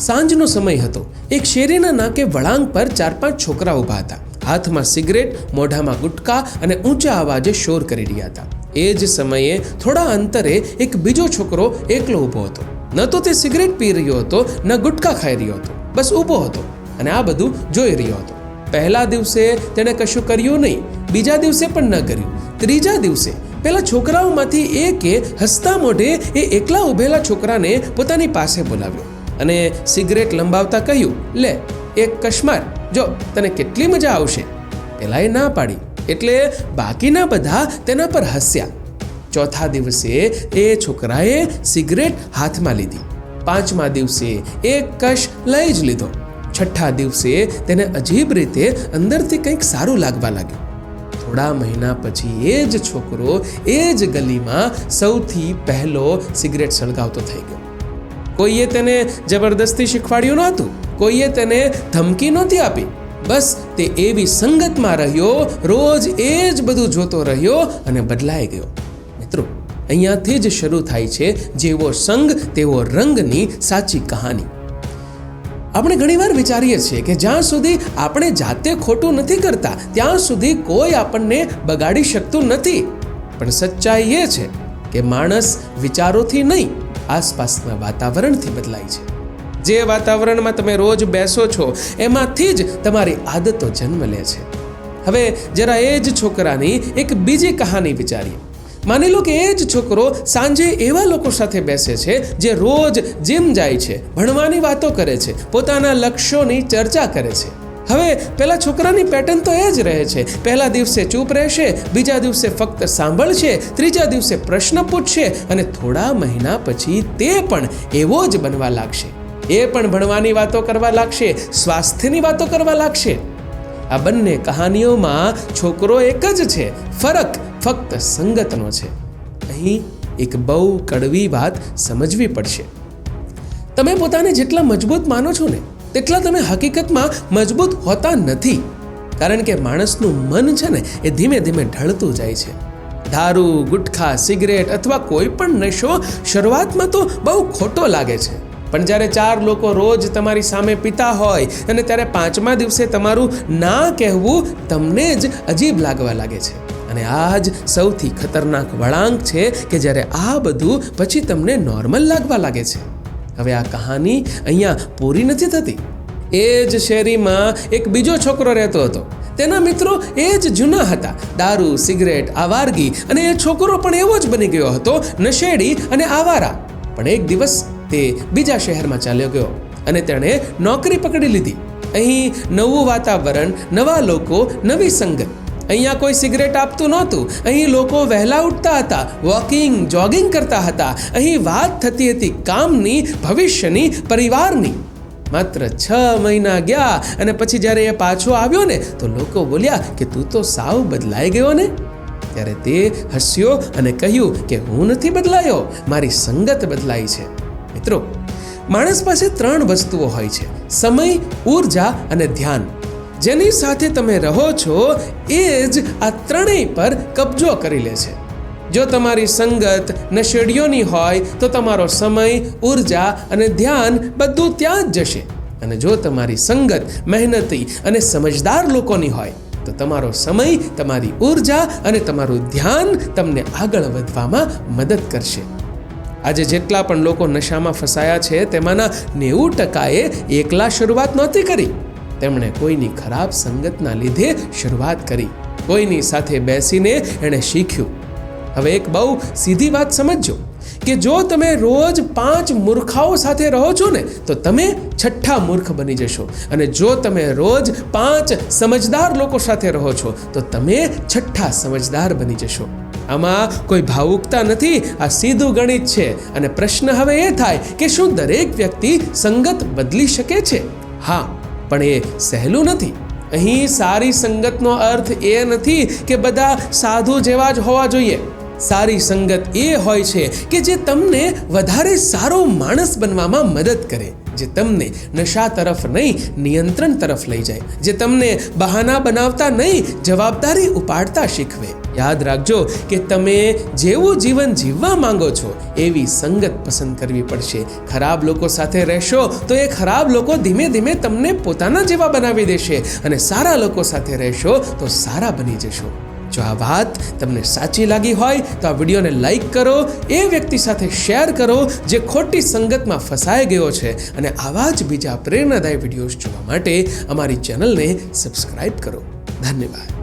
સાંજનો સમય હતો. એક શેરીના નાકે વળાંગ પર 4-5 છોકરા ઊભા હતા. હાથમાં સિગરેટ, મોઢામાં ગુટકા અને ઊંચા અવાજે શોર કરી રહ્યા હતા. એ જ સમયે થોડા અંતરે એક બીજો છોકરો એકલો ઊભો હતો. ન તો તે સિગરેટ પી રહ્યો હતો, ન ગુટકા ખાઈ રહ્યો હતો. બસ ઊભો હતો અને આ બધું જોઈ રહ્યો હતો. પહેલા દિવસે તેણે કશું કર્યું નહીં, બીજા દિવસે પણ ન કર્યું. ત્રીજા દિવસે પેલા છોકરાઓમાંથી એકે હસતા મોઢે એ એકલા ઊભેલા છોકરાને પોતાની પાસે બોલાવ્યો અને સિગરેટ લંબાવતા કહ્યું, લે એક કશ્માર, જો તને કેટલી મજા આવશે. પેલાએ ના પાડી એટલે બાકીના બધા તેના પર હસ્યા. ચોથા દિવસે એ છોકરાએ સિગરેટ હાથમાં લીધી. પાંચમા દિવસે એક કશ લઈ જ લીધો. છઠ્ઠા દિવસે તેને અજીબ રીતે અંદરથી કંઈક સારું લાગવા લાગ્યું. થોડા મહિના પછી એ જ છોકરો એ જ ગલીમાં સૌથી પહેલો સિગરેટ સળગાવતો થઈ ગયો. કોઈએ તેને જબરદસ્તી શીખવાડ્યું નહોતું, કોઈએ તેને ધમકી નહોતી આપી. બસ તે એવી સંગતમાં રહ્યો, રોજ એ જ બધું જોતો રહ્યો અને બદલાઈ ગયો. મિત્રો, અહીંયાથી જ શરૂ થાય છે જેવો સંગ તેવો રંગની સાચી કહાની. આપણે ઘણીવાર વિચારીએ છીએ કે જ્યાં સુધી આપણે જાતે ખોટું નથી કરતા ત્યાં સુધી કોઈ આપણને બગાડી શકતું નથી. પણ સચ્ચાઈ એ છે કે માણસ વિચારોથી નહીં, આસપાસના વાતાવરણથી બદલાય છે. જે વાતાવરણમાં તમે રોજ બેસો છો એમાંથી જ તમારી આદતો જન્મ લે છે. હવે જરા એ જ છોકરાની એક બીજી કહાની વિચારીએ. માની લો કે એ જ છોકરો સાંજે એવા લોકો સાથે બેસે છે જે રોજ જીમ જાય છે, ભણવાની વાતો કરે છે, પોતાના લક્ષ્યોની ચર્ચા કરે છે. હવે પેલા છોકરાની પેટર્ન તો એ જ રહે છે. પહેલા દિવસે ચૂપ રહેશે, બીજા દિવસે ફક્ત સાંભળશે, ત્રીજા દિવસે પ્રશ્ન પૂછશે અને થોડા મહિના પછી તે પણ એવો જ બનવા લાગશે. એ પણ ભણવાની વાતો કરવા લાગશે, સ્વાસ્થ્યની વાતો કરવા લાગશે. આ બંને કહાનીઓમાં છોકરો એક જ છે, ફરક ફક્ત સંગતનો છે. અહીં એક બહુ કડવી વાત સમજવી પડશે. તમે પોતાને જેટલા મજબૂત માનો છો ને તેટલા તમે હકીકતમાં મજબૂત હોતા નથી. કારણ કે માણસનું મન છે ને એ ધીમે ધીમે ઢળતું જાય છે. દારૂ, ગુટખા, સિગરેટ અથવા કોઈ પણ નશો શરૂઆતમાં તો બહુ ખોટો લાગે છે, પણ જ્યારે 4 લોકો રોજ તમારી સામે પીતા હોય અને ત્યારે 5મા દિવસે તમારું ના કહેવું તમને જ અજીબ લાગવા લાગે છે. અને આ જ સૌથી ખતરનાક વળાંક છે કે જ્યારે આ બધું પછી તમને નોર્મલ લાગવા લાગે છે. હવે આ કહાની અહીંયા પૂરી નથી થતી. એ જ શેરીમાં એક બીજો છોકરો રહેતો હતો. તેના મિત્રો એ જ જૂના હતા, દારૂ, સિગરેટ, આવારગી, અને એ છોકરો પણ એવો જ બની ગયો હતો, નશેડી અને આવારા. પણ એક દિવસ તે બીજા શહેરમાં ચાલ્યો ગયો અને તેણે નોકરી પકડી લીધી. અહીં નવું વાતાવરણ, નવા લોકો, નવી સંગત. અહીંયા કોઈ સિગરેટ આપતું નહોતું. અહીં લોકો વહેલા ઉઠતા હતા, વોકિંગ, જોગિંગ કરતા હતા. અહીં વાત થતી હતી કામની, ભવિષ્યની, પરિવારની. માત્ર 6 મહિના ગયા અને પછી જ્યારે એ પાછો આવ્યો ને તો લોકો બોલ્યા કે તું તો સાવ બદલાઈ ગયો ને. ત્યારે તે હસ્યો અને કહ્યું કે હું નથી બદલાયો, મારી સંગત બદલાઈ છે. મિત્રો, માણસ પાસે 3 વસ્તુઓ હોય છે: સમય, ઊર્જા અને ધ્યાન. જેની સાથે તમે રહો છો એ જ આ ત્રણેય પર કબજો કરી લે છે. જો તમારી સંગત નશેડીઓની હોય તો તમારો સમય, ઊર્જા અને ધ્યાન બધું ત્યાં જ જશે. અને જો તમારી સંગત મહેનતી અને સમજદાર લોકોની હોય તો તમારો સમય, તમારી ઊર્જા અને તમારું ધ્યાન તમને આગળ વધવામાં મદદ કરશે. આજે જેટલા પણ લોકો નશામાં ફસાયા છે તેમાંના 90% એકલા શરૂઆત નહોતી કરી. તેમણે કોઈની ખરાબ સંગતના લીધે શરૂઆત કરી. કોઈની સાથે બેસીને એણે શીખ્યું. હવે એક બહુ સીધી વાત સમજજો કે જો તમે રોજ 5 મૂર્ખાઓ સાથે રહો છો ને તો તમે 6ઠ્ઠા મૂર્ખ બની જશો. અને જો તમે રોજ 5 સમજદાર લોકો સાથે રહો છો તો તમે 6ઠ્ઠા સમજદાર બની જશો. આમાં કોઈ ભાવુકતા નથી, આ સીધું ગણિત છે. અને પ્રશ્ન હવે એ થાય કે શું દરેક વ્યક્તિ સંગત બદલી શકે છે? હા, પણ એ સહેલું નથી. અહીં સારી સંગતનો અર્થ એ નથી કે બધા સાધુ જેવા જ હોવા જોઈએ. સારી સંગત એ હોય છે કે જે તમને વધારે સારો માણસ બનવામાં મદદ કરે, જે તમને નશા તરફ નહીં નિયંત્રણ તરફ લઈ જાય, જે તમને બહાના બનાવતા નહીં જવાબદારી ઉપાડતા શીખવે. યાદ રાખજો કે તમે જેવું જીવન જીવવા માંગો છો એવી સંગત પસંદ કરવી પડશે. ખરાબ લોકો સાથે રહેશો તો એ ખરાબ લોકો ધીમે ધીમે તમને પોતાના જેવા બનાવી દેશે, અને સારા લોકો સાથે રહેશો તો સારા બની જશો. જો આ વાત તમને સાચી લાગી હોય તો આ વિડીયોને લાઈક કરો, એ વ્યક્તિ સાથે શેર કરો જે ખોટી સંગતમાં ફસાઈ ગયો છે, અને આવા જ બીજા પ્રેરણાદાયી વિડીયોઝ જોવા માટે અમારી ચેનલને સબસ્ક્રાઇબ કરો. ધન્યવાદ.